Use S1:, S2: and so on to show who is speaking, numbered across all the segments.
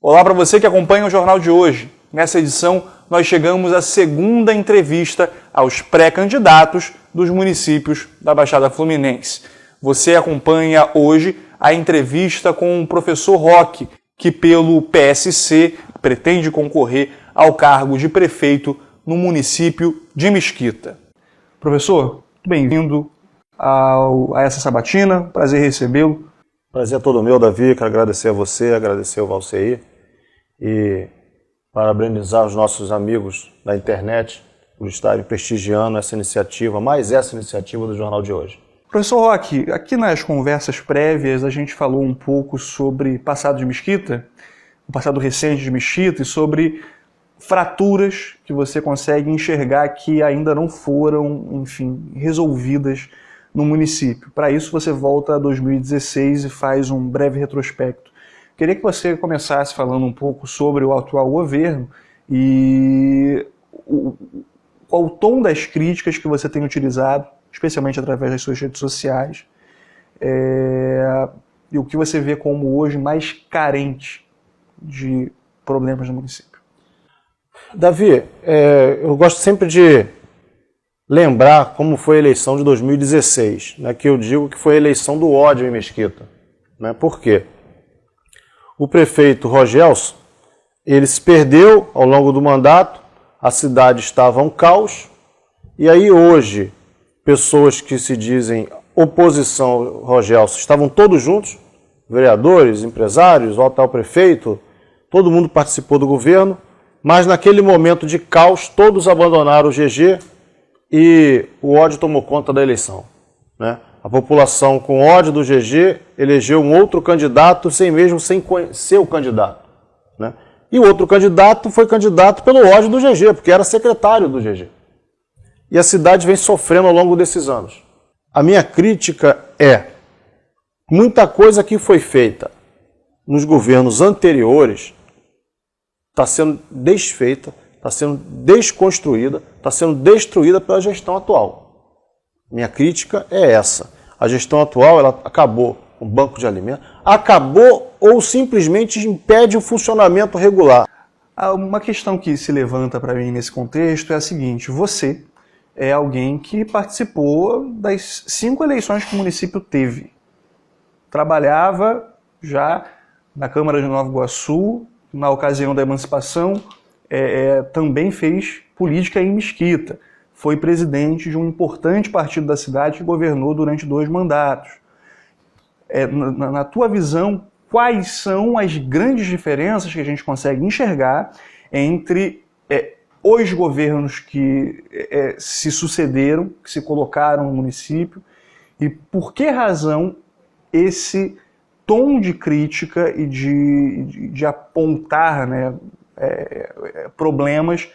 S1: Olá para você que acompanha o Jornal de hoje. Nessa edição, nós chegamos à segunda entrevista aos pré-candidatos dos municípios da Baixada Fluminense. Você acompanha hoje a entrevista com o professor Roque, que pelo PSC pretende concorrer ao cargo de prefeito no município de Mesquita. Professor, bem-vindo a essa sabatina, prazer recebê-lo.
S2: Prazer é todo meu, Davi, quero agradecer a você, agradecer ao Valceir e parabenizar os nossos amigos da internet por estarem prestigiando essa iniciativa, mais essa iniciativa do Jornal de hoje.
S1: Professor Roque, aqui nas conversas prévias a gente falou um pouco sobre passado de Mesquita, o passado recente de Mesquita e sobre fraturas que você consegue enxergar que ainda não foram, enfim, resolvidas no município. Para isso você volta a 2016 e faz um breve retrospecto. Queria que você começasse falando um pouco sobre o atual governo e qual o tom das críticas que você tem utilizado, especialmente através das suas redes sociais, e o que você vê como hoje mais carente de problemas no município.
S2: Davi, eu gosto sempre de lembrar como foi a eleição de 2016, né, que eu digo que foi a eleição do ódio em Mesquita. Né? Por quê? O prefeito Rogelson, ele se perdeu ao longo do mandato, a cidade estava um caos, e aí hoje, pessoas que se dizem oposição ao Rogelson estavam todos juntos, vereadores, empresários, o atual prefeito, todo mundo participou do governo, mas naquele momento de caos, todos abandonaram o GG e o ódio tomou conta da eleição. Né? A população, com ódio do GG, elegeu um outro candidato sem conhecer o candidato. Né? E o outro candidato foi candidato pelo ódio do GG, porque era secretário do GG. E a cidade vem sofrendo ao longo desses anos. A minha crítica é: muita coisa que foi feita nos governos anteriores está sendo desfeita, está sendo desconstruída, está sendo destruída pela gestão atual. Minha crítica é essa. A gestão atual ela acabou com o banco de alimentos, acabou ou simplesmente impede o funcionamento regular.
S1: Uma questão que se levanta para mim nesse contexto é a seguinte: você é alguém que participou das 5 eleições que o município teve. Trabalhava já na Câmara de Nova Iguaçu, na ocasião da emancipação, também fez política em Mesquita. Foi presidente de um importante partido da cidade que governou durante 2 mandatos. Na tua visão, quais são as grandes diferenças que a gente consegue enxergar entre os governos que se sucederam, que se colocaram no município, e por que razão esse tom de crítica e de apontar, né, problemas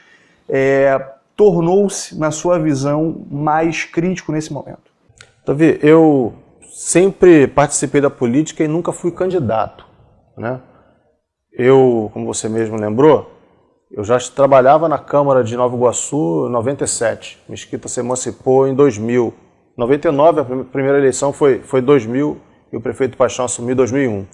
S1: tornou-se, na sua visão, mais crítico nesse momento?
S2: Davi, eu sempre participei da política e nunca fui candidato. Né? Eu, como você mesmo lembrou, eu já trabalhava na Câmara de Nova Iguaçu em 97. Mesquita se emancipou em 2000. Em 99, a primeira eleição foi 2000 e o prefeito Paixão assumiu em 2001.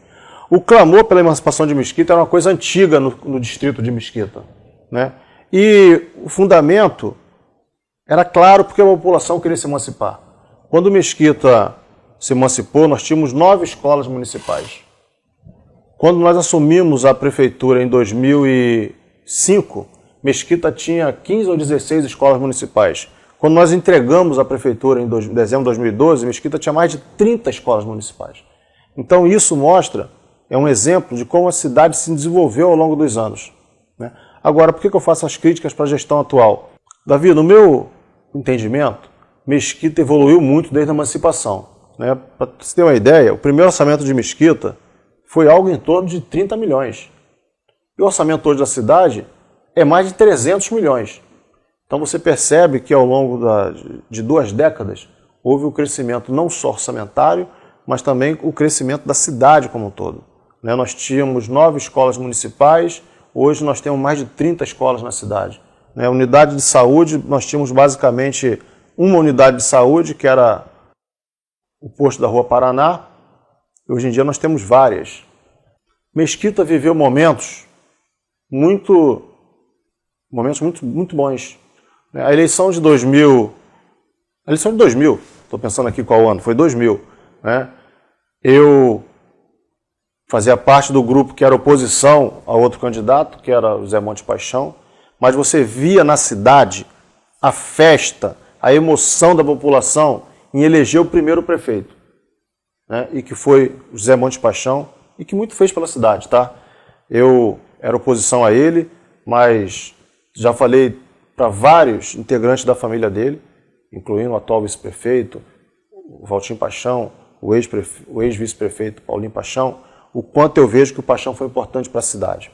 S2: O clamor pela emancipação de Mesquita era uma coisa antiga no distrito de Mesquita. Né? E o fundamento era claro porque a população queria se emancipar. Quando Mesquita se emancipou, nós tínhamos 9 escolas municipais. Quando nós assumimos a prefeitura em 2005, Mesquita tinha 15 ou 16 escolas municipais. Quando nós entregamos a prefeitura em dezembro de 2012, Mesquita tinha mais de 30 escolas municipais. Então isso mostra, é um exemplo de como a cidade se desenvolveu ao longo dos anos. Né? Agora, por que eu faço as críticas para a gestão atual? Davi, no meu entendimento, Mesquita evoluiu muito desde a emancipação. Né? Para você ter uma ideia, o primeiro orçamento de Mesquita foi algo em torno de 30 milhões. E o orçamento hoje da cidade é mais de 300 milhões. Então você percebe que ao longo de 2 décadas houve um crescimento não só orçamentário, mas também o crescimento da cidade como um todo. Né? Nós tínhamos 9 escolas municipais, hoje nós temos mais de 30 escolas na cidade. Né? Unidade de saúde, nós tínhamos basicamente uma unidade de saúde, que era o posto da Rua Paraná. Hoje em dia nós temos várias. Mesquita viveu momentos muito bons. A eleição de 2000, estou pensando aqui qual ano, foi 2000, né? Eu fazia parte do grupo que era oposição a outro candidato, que era o Zé Monte Paixão, mas você via na cidade a festa, a emoção da população em eleger o primeiro prefeito, né? E que foi o Zé Monte Paixão, e que muito fez pela cidade, tá? Eu era oposição a ele, mas já falei para vários integrantes da família dele, incluindo o atual vice-prefeito, o Valtinho Paixão, o ex-vice-prefeito Paulinho Paixão, o quanto eu vejo que o Paixão foi importante para a cidade.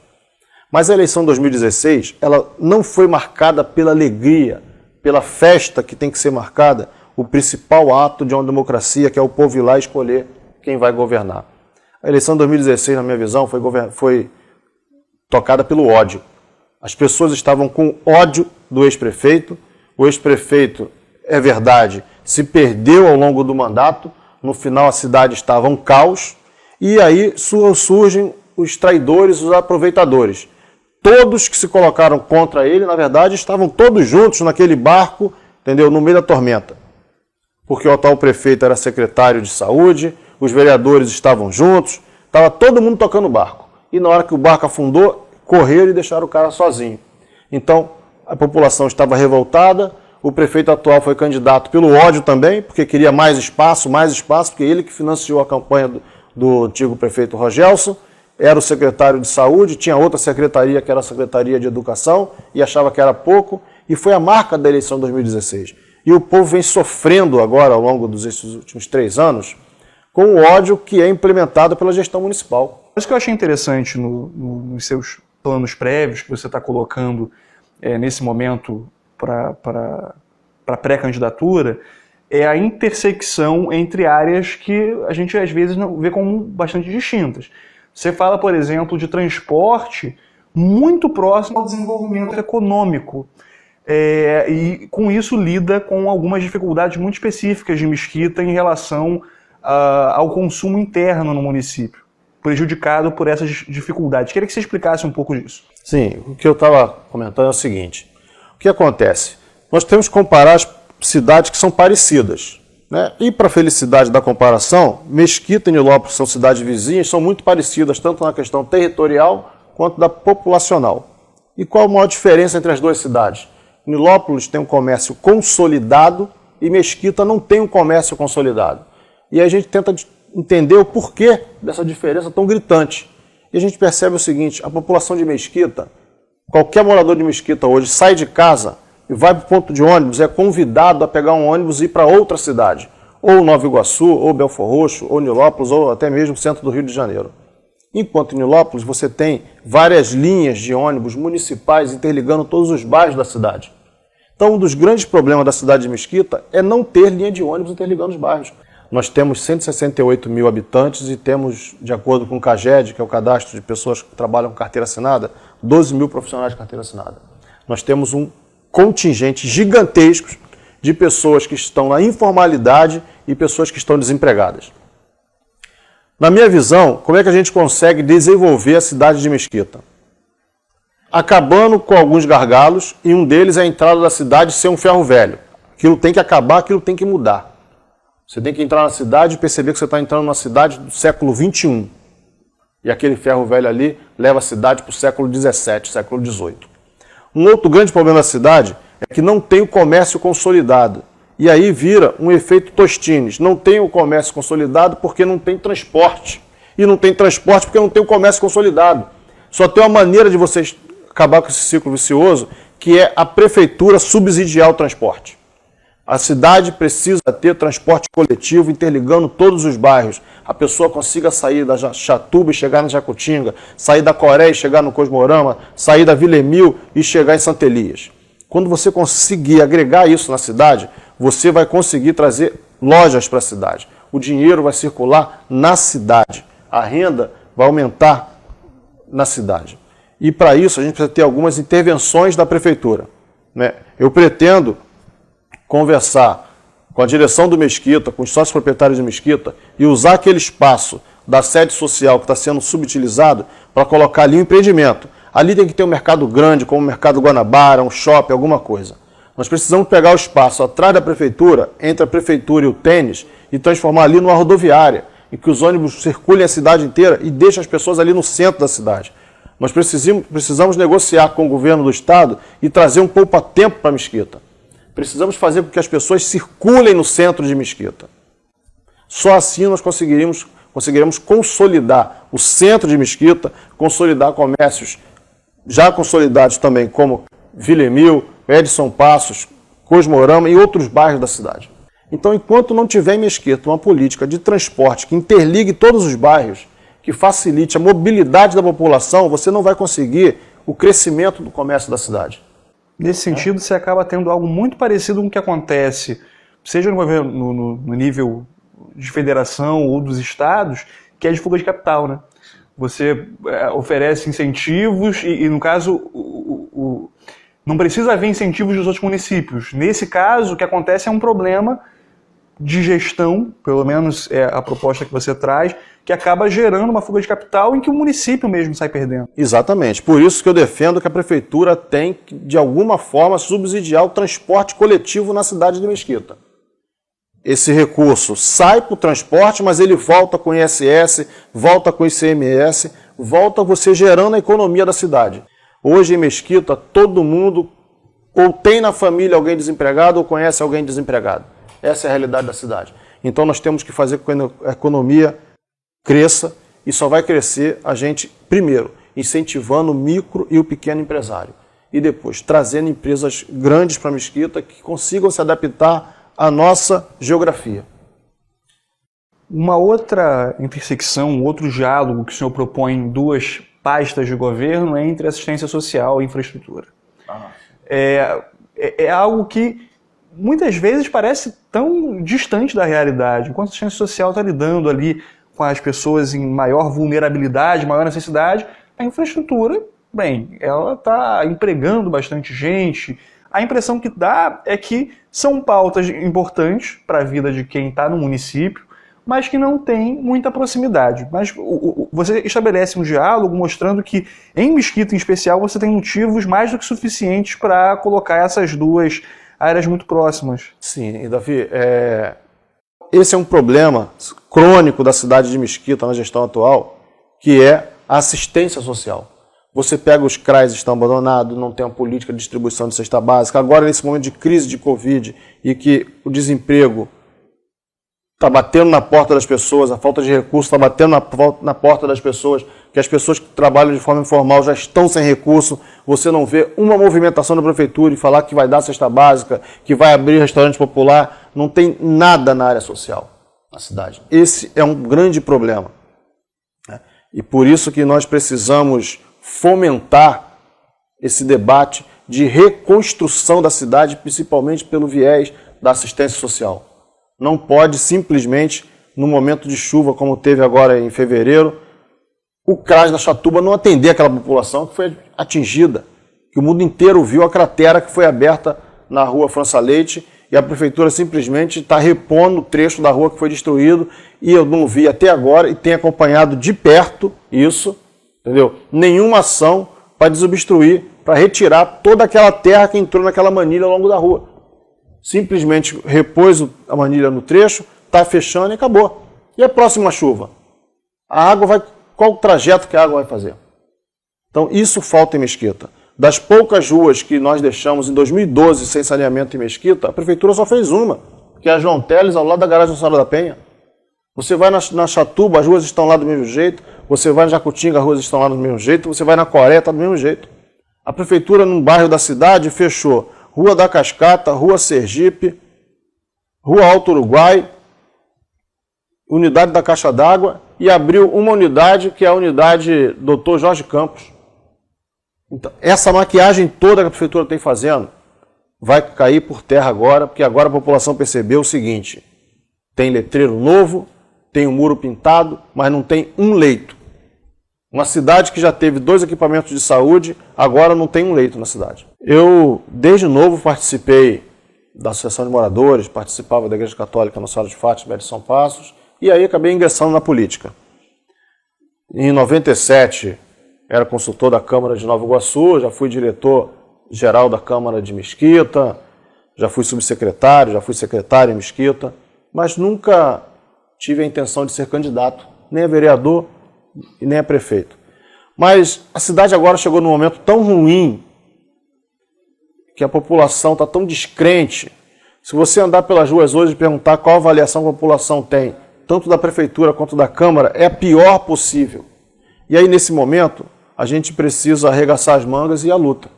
S2: Mas a eleição de 2016, ela não foi marcada pela alegria, pela festa que tem que ser marcada, o principal ato de uma democracia, que é o povo ir lá escolher quem vai governar. A eleição de 2016, na minha visão, foi tocada pelo ódio. As pessoas estavam com ódio do ex-prefeito. O ex-prefeito, é verdade, se perdeu ao longo do mandato. No final, a cidade estava um caos. E aí surgem os traidores, os aproveitadores. Todos que se colocaram contra ele, na verdade, estavam todos juntos naquele barco, entendeu? No meio da tormenta. Porque o atual prefeito era secretário de saúde, os vereadores estavam juntos, estava todo mundo tocando o barco. E na hora que o barco afundou, correram e deixaram o cara sozinho. Então, a população estava revoltada, o prefeito atual foi candidato pelo ódio também, porque queria mais espaço, porque ele que financiou a campanha do antigo prefeito Rogelson, era o secretário de saúde, tinha outra secretaria que era a Secretaria de Educação, e achava que era pouco, e foi a marca da eleição de 2016. E o povo vem sofrendo agora, ao longo desses últimos 3 anos, com o ódio que é implementado pela gestão municipal.
S1: Isso que eu achei interessante nos seus planos prévios que você está colocando nesse momento para pré-candidatura é a intersecção entre áreas que a gente às vezes não vê como bastante distintas. Você fala, por exemplo, de transporte muito próximo ao desenvolvimento econômico. E com isso lida com algumas dificuldades muito específicas de Mesquita em relação ao consumo interno no município, prejudicado por essas dificuldades. Queria que você explicasse um pouco disso.
S2: Sim, o que eu estava comentando é o seguinte. O que acontece? Nós temos que comparar as cidades que são parecidas, né? E para a felicidade da comparação, Mesquita e Nilópolis são cidades vizinhas, são muito parecidas, tanto na questão territorial quanto da populacional. E qual a maior diferença entre as duas cidades? Nilópolis tem um comércio consolidado e Mesquita não tem um comércio consolidado. E aí a gente tenta entender o porquê dessa diferença tão gritante. E a gente percebe o seguinte, a população de Mesquita, qualquer morador de Mesquita hoje sai de casa e vai para o ponto de ônibus, é convidado a pegar um ônibus e ir para outra cidade, ou Nova Iguaçu, ou Belfor Roxo, ou Nilópolis, ou até mesmo centro do Rio de Janeiro. Enquanto em Nilópolis você tem várias linhas de ônibus municipais interligando todos os bairros da cidade. Então um dos grandes problemas da cidade de Mesquita é não ter linha de ônibus interligando os bairros. Nós temos 168 mil habitantes e temos, de acordo com o CAGED, que é o cadastro de pessoas que trabalham com carteira assinada, 12 mil profissionais de carteira assinada. Nós temos um contingente gigantesco de pessoas que estão na informalidade e pessoas que estão desempregadas. Na minha visão, como é que a gente consegue desenvolver a cidade de Mesquita? Acabando com alguns gargalos, e um deles é a entrada da cidade ser um ferro velho. Aquilo tem que acabar, aquilo tem que mudar. Você tem que entrar na cidade e perceber que você está entrando numa cidade do século XXI. E aquele ferro velho ali leva a cidade para o século XVII, século XVIII. Um outro grande problema da cidade é que não tem o comércio consolidado. E aí vira um efeito Tostines. Não tem o comércio consolidado porque não tem transporte. E não tem transporte porque não tem o comércio consolidado. Só tem uma maneira de vocês acabar com esse ciclo vicioso, que é a prefeitura subsidiar o transporte. A cidade precisa ter transporte coletivo interligando todos os bairros. A pessoa consiga sair da Chatuba e chegar na Jacutinga, sair da Coreia e chegar no Cosmorama, sair da Vila Emil e chegar em Santa Elias. Quando você conseguir agregar isso na cidade, você vai conseguir trazer lojas para a cidade. O dinheiro vai circular na cidade. A renda vai aumentar na cidade. E para isso a gente precisa ter algumas intervenções da prefeitura, né? Eu pretendo conversar com a direção do Mesquita, com os sócios proprietários de Mesquita e usar aquele espaço da sede social que está sendo subutilizado para colocar ali um empreendimento. Ali tem que ter um mercado grande, como o Mercado Guanabara, um shopping, alguma coisa. Nós precisamos pegar o espaço atrás da prefeitura, entre a prefeitura e o tênis, e transformar ali numa rodoviária, em que os ônibus circulem a cidade inteira e deixem as pessoas ali no centro da cidade. Nós precisamos negociar com o governo do estado e trazer um poupa-tempo para Mesquita. Precisamos fazer com que as pessoas circulem no centro de Mesquita. Só assim nós conseguiremos consolidar o centro de Mesquita, consolidar comércios já consolidados também, como Vila Emil, Edson Passos, Cosmorama e outros bairros da cidade. Então, enquanto não tiver em Mesquita uma política de transporte que interligue todos os bairros, que facilite a mobilidade da população, você não vai conseguir o crescimento do comércio da cidade.
S1: Nesse sentido, você acaba tendo algo muito parecido com o que acontece, seja no nível de federação ou dos estados, que é de fuga de capital, né? Você oferece incentivos e no caso, não precisa haver incentivos dos outros municípios. Nesse caso, o que acontece é um problema de gestão, pelo menos é a proposta que você traz, que acaba gerando uma fuga de capital em que o município mesmo sai perdendo.
S2: Exatamente. Por isso que eu defendo que a prefeitura tem que, de alguma forma, subsidiar o transporte coletivo na cidade de Mesquita. Esse recurso sai para o transporte, mas ele volta com ISS, volta com ICMS, volta você gerando a economia da cidade. Hoje em Mesquita, todo mundo ou tem na família alguém desempregado ou conhece alguém desempregado. Essa é a realidade da cidade. Então nós temos que fazer com que a economia cresça e só vai crescer a gente, primeiro, incentivando o micro e o pequeno empresário. E depois, trazendo empresas grandes para Mesquita que consigam se adaptar à nossa geografia.
S1: Uma outra intersecção, um outro diálogo que o senhor propõe em duas pastas de governo é entre assistência social e infraestrutura. É algo que muitas vezes parece tão distante da realidade. Enquanto a assistência social está lidando ali com as pessoas em maior vulnerabilidade, maior necessidade, a infraestrutura, bem, ela está empregando bastante gente. A impressão que dá é que são pautas importantes para a vida de quem está no município, mas que não tem muita proximidade. Mas você estabelece um diálogo mostrando que, em Mesquita em especial, você tem motivos mais do que suficientes para colocar essas duas áreas muito próximas.
S2: Sim, e Davi, esse é um problema crônico da cidade de Mesquita na gestão atual, que é a assistência social. Você pega os CRAs que estão abandonados, não tem uma política de distribuição de cesta básica. Agora, nesse momento de crise de Covid e que o desemprego está batendo na porta das pessoas, a falta de recursos está batendo na porta das pessoas, que as pessoas que trabalham de forma informal já estão sem recurso, você não vê uma movimentação da prefeitura e falar que vai dar cesta básica, que vai abrir restaurante popular, não tem nada na área social na cidade. Esse é um grande problema. E por isso que nós precisamos fomentar esse debate de reconstrução da cidade, principalmente pelo viés da assistência social. Não pode simplesmente, no momento de chuva, como teve agora em fevereiro, o CRAS da Chatuba não atender aquela população que foi atingida, que o mundo inteiro viu a cratera que foi aberta na rua França Leite e a prefeitura simplesmente está repondo o trecho da rua que foi destruído e eu não vi até agora e tenho acompanhado de perto isso, entendeu? Nenhuma ação para desobstruir, para retirar toda aquela terra que entrou naquela manilha ao longo da rua. Simplesmente repôs a manilha no trecho, está fechando e acabou. E a próxima chuva? A água vai... Qual o trajeto que a água vai fazer? Então isso falta em Mesquita. Das poucas ruas que nós deixamos em 2012 sem saneamento em Mesquita, a prefeitura só fez uma, que é a João Teles, ao lado da garagem do Sara da Penha. Você vai na Chatuba, as ruas estão lá do mesmo jeito. Você vai na Jacutinga, as ruas estão lá do mesmo jeito. Você vai na Coré, está do mesmo jeito. A prefeitura, num bairro da cidade, fechou Rua da Cascata, Rua Sergipe, Rua Alto Uruguai, Unidade da Caixa d'Água e abriu uma unidade que é a unidade Dr. Jorge Campos. Então, essa maquiagem toda que a prefeitura tem fazendo vai cair por terra agora, porque agora a população percebeu o seguinte: tem letreiro novo, tem um muro pintado, mas não tem um leito. Uma cidade que já teve 2 equipamentos de saúde, agora não tem um leito na cidade. Eu, desde novo, participei da Associação de Moradores, participava da Igreja Católica Nossa Senhora de Fátima de São Passos, e aí acabei ingressando na política. Em 97, era consultor da Câmara de Nova Iguaçu, já fui diretor-geral da Câmara de Mesquita, já fui subsecretário, já fui secretário em Mesquita, mas nunca tive a intenção de ser candidato, nem a vereador e nem a prefeito. Mas a cidade agora chegou num momento tão ruim, que a população está tão descrente. Se você andar pelas ruas hoje e perguntar qual avaliação a população tem, tanto da prefeitura quanto da Câmara, é a pior possível. E aí, nesse momento, a gente precisa arregaçar as mangas e ir à luta.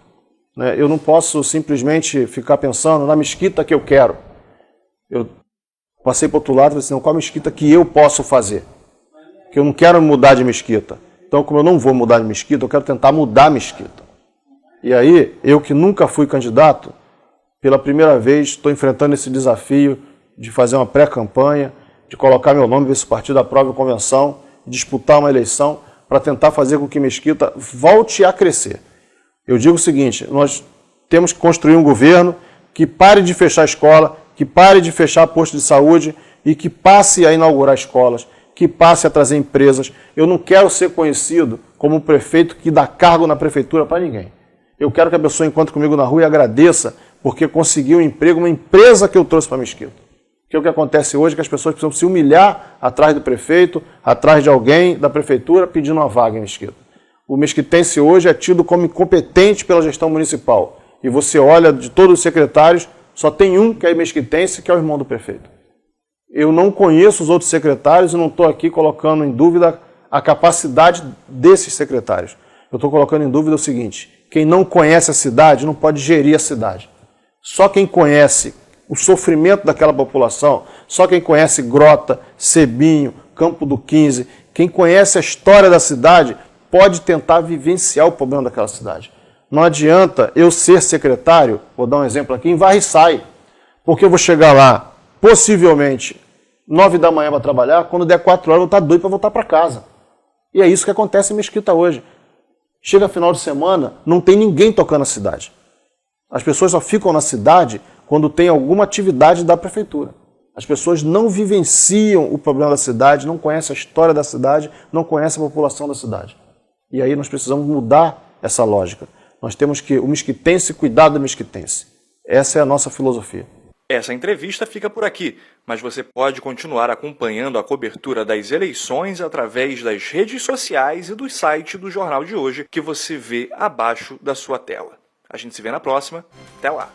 S2: Eu não posso simplesmente ficar pensando na mesquita que eu quero. Eu passei para o outro lado e falei assim, não, qual mesquita que eu posso fazer? Que eu não quero mudar de mesquita. Então, como eu não vou mudar de mesquita, eu quero tentar mudar a mesquita. E aí, eu que nunca fui candidato, pela primeira vez estou enfrentando esse desafio de fazer uma pré-campanha, de colocar meu nome, ver se o partido aprova a convenção, disputar uma eleição para tentar fazer com que Mesquita volte a crescer. Eu digo o seguinte, nós temos que construir um governo que pare de fechar escola, que pare de fechar posto de saúde e que passe a inaugurar escolas, que passe a trazer empresas. Eu não quero ser conhecido como um prefeito que dá cargo na prefeitura para ninguém. Eu quero que a pessoa encontre comigo na rua e agradeça porque conseguiu um emprego, uma empresa que eu trouxe para Mesquita. Que é o que acontece hoje, que as pessoas precisam se humilhar atrás do prefeito, atrás de alguém da prefeitura pedindo uma vaga em Mesquita. O mesquitense hoje é tido como incompetente pela gestão municipal. E você olha de todos os secretários, só tem um que é mesquitense, que é o irmão do prefeito. Eu não conheço os outros secretários e não estou aqui colocando em dúvida a capacidade desses secretários. Eu estou colocando em dúvida o seguinte, quem não conhece a cidade não pode gerir a cidade. Só quem conhece o sofrimento daquela população, só quem conhece Grota, Sebinho, Campo do 15, quem conhece a história da cidade, pode tentar vivenciar o problema daquela cidade. Não adianta eu ser secretário, vou dar um exemplo aqui, em varre e sai, porque eu vou chegar lá, possivelmente, 9 da manhã para trabalhar, quando der 4 horas eu vou estar doido para voltar para casa. E é isso que acontece em Mesquita hoje. Chega final de semana, não tem ninguém tocando a cidade. As pessoas só ficam na cidade quando tem alguma atividade da prefeitura. As pessoas não vivenciam o problema da cidade, não conhecem a história da cidade, não conhecem a população da cidade. E aí nós precisamos mudar essa lógica. Nós temos que o mesquitense cuidar do mesquitense. Essa é a nossa filosofia.
S3: Essa entrevista fica por aqui, mas você pode continuar acompanhando a cobertura das eleições através das redes sociais e do site do Jornal de Hoje, que você vê abaixo da sua tela. A gente se vê na próxima. Até lá!